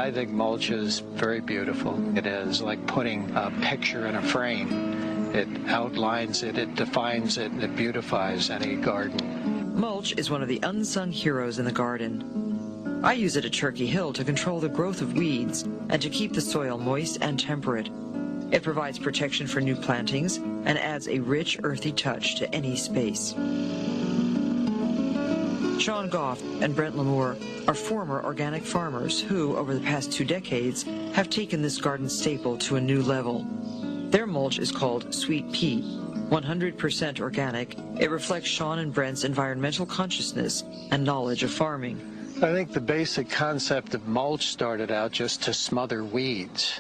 I think mulch is very beautiful. It is like putting a picture in a frame. It outlines it, it defines it, and it beautifies any garden. Mulch is one of the unsung heroes in the garden. I use it at Turkey Hill to control the growth of weeds and to keep the soil moist and temperate. It provides protection for new plantings and adds a rich, earthy touch to any space. Sean Goff and Brent Lamour are former organic farmers who, over the past 2 decades, have taken this garden staple to a new level. Their mulch is called Sweet Peet. 100% organic, it reflects Sean and Brent's environmental consciousness and knowledge of farming. I think the basic concept of mulch started out just to smother weeds,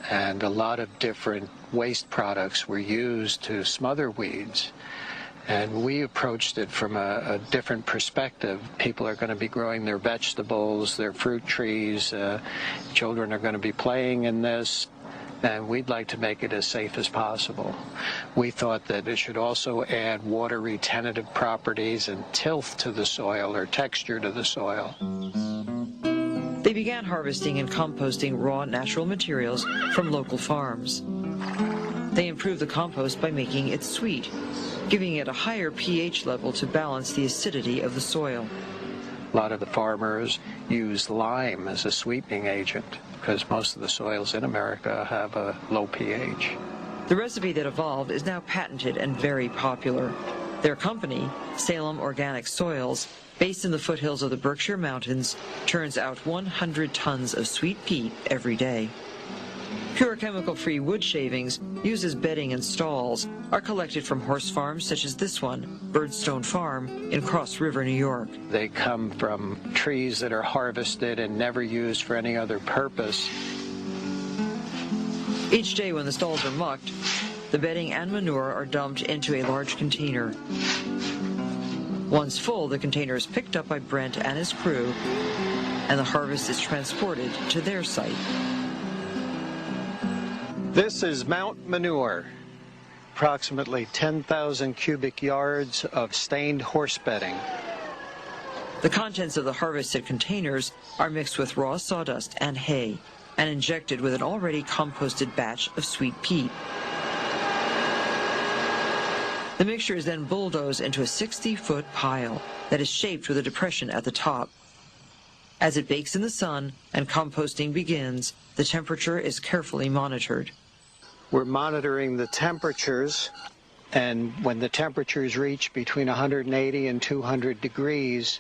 and a lot of different waste products were used to smother weeds. And we approached it from a different perspective. People are going to be growing their vegetables, their fruit trees, children are going to be playing in this, and we'd like to make it as safe as possible. We thought that it should also add water retentive properties and tilth to the soil, or texture to the soil. They began harvesting and composting raw natural materials from local farms. They improved the compost by making it sweet, giving it a higher pH level to balance the acidity of the soil. A lot of the farmers use lime as a sweetening agent because most of the soils in America have a low pH. The recipe that evolved is now patented and very popular. Their company, Salem Organic Soils, based in the foothills of the Berkshire Mountains, turns out 100 tons of sweet peat every day. Pure chemical-free wood shavings used as bedding and stalls are collected from horse farms such as this one, Birdstone Farm, in Cross River, New York. They come from trees that are harvested and never used for any other purpose. Each day when the stalls are mucked, the bedding and manure are dumped into a large container. Once full, the container is picked up by Brent and his crew, and the harvest is transported to their site. This is Mount Manure, approximately 10,000 cubic yards of stained horse bedding. The contents of the harvested containers are mixed with raw sawdust and hay and injected with an already composted batch of sweet peat. The mixture is then bulldozed into a 60-foot pile that is shaped with a depression at the top. As it bakes in the sun and composting begins, the temperature is carefully monitored. We're monitoring the temperatures, and when the temperatures reach between 180 and 200 degrees,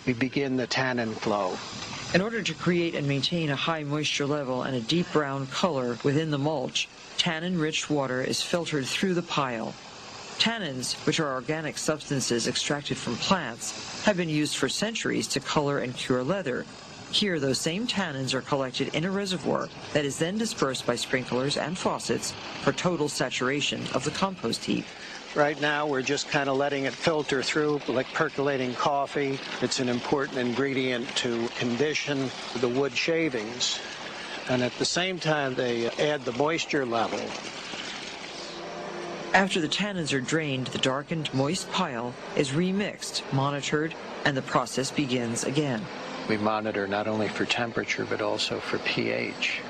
we begin the tannin flow. In order to create and maintain a high moisture level and a deep brown color within the mulch, tannin-rich water is filtered through the pile. Tannins, which are organic substances extracted from plants, have been used for centuries to color and cure leather. Here, those same tannins are collected in a reservoir that is then dispersed by sprinklers and faucets for total saturation of the compost heap. Right now, we're just kind of letting it filter through like percolating coffee. It's an important ingredient to condition the wood shavings. And at the same time, they add the moisture level. After the tannins are drained, the darkened, moist pile is remixed, monitored, and the process begins again. We monitor not only for temperature, but also for pH.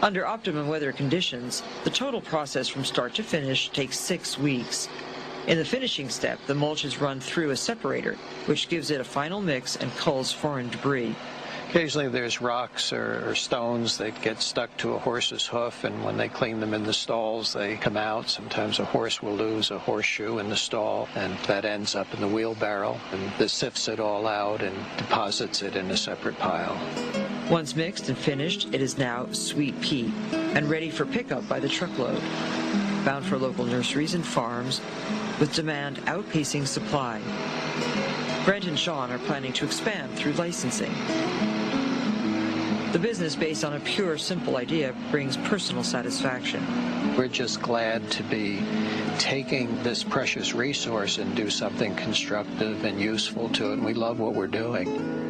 Under optimum weather conditions, the total process from start to finish takes 6 weeks. In the finishing step, the mulch is run through a separator, which gives it a final mix and culls foreign debris. Occasionally there's rocks or stones that get stuck to a horse's hoof, and when they clean them in the stalls, they come out. Sometimes a horse will lose a horseshoe in the stall, and that ends up in the wheelbarrow, and this sifts it all out and deposits it in a separate pile. Once mixed and finished, it is now sweet peat and ready for pickup by the truckload, bound for local nurseries and farms, with demand outpacing supply. Brent and Sean are planning to expand through licensing. The business, based on a pure, simple idea, brings personal satisfaction. We're just glad to be taking this precious resource and do something constructive and useful to it, and we love what we're doing.